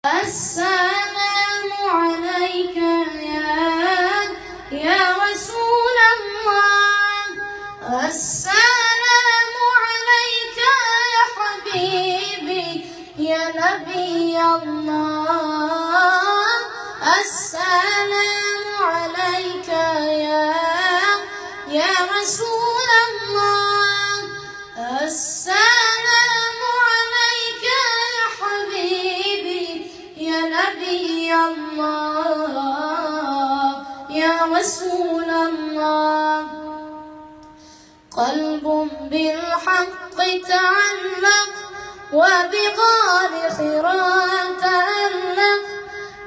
السلام عليك يا رسول الله. السلام عليك يا حبيبي يا نبي الله. السلام عليك يا رسول الله. السلام عليك يا حبيبي يا نبي الله يا رسول الله. قلب بالحق تعلق وبغار حراء تألق،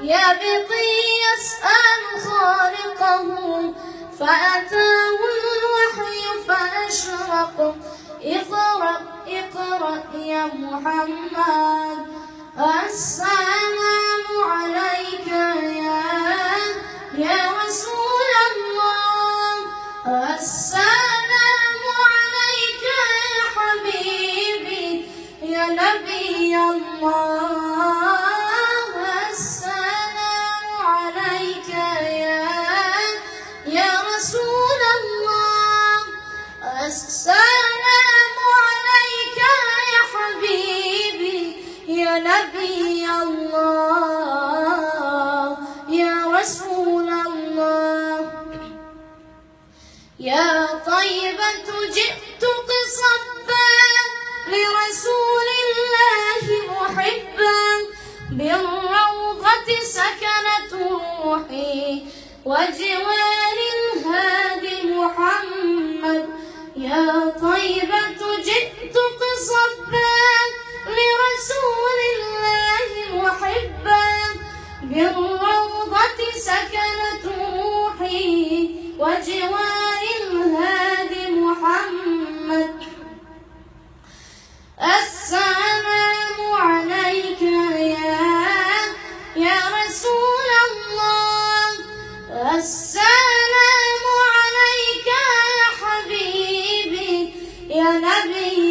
يبقي يسأل خالقه فأتاه الوحي فأشرق. اقرأ اقرأ يا محمد. السلام عليك يا رسول الله. السلام عليك يا حبيبي يا نبي الله. السلام عليك يا رسول الله. السلام عليك يا حبيبي يا نبي الله يا رسول الله. يا طيبة جئتك صبا لرسول الله محبا، بالروضة سكنت روحي وجوار الهادي محمد. يا طيبة جئتك صبا لرسول الله محبا، بالروضة سكنت روحي وجوار الهادي محمد. السلام عليك يا رسول الله. السلام عليك يا حبيبي يا نبي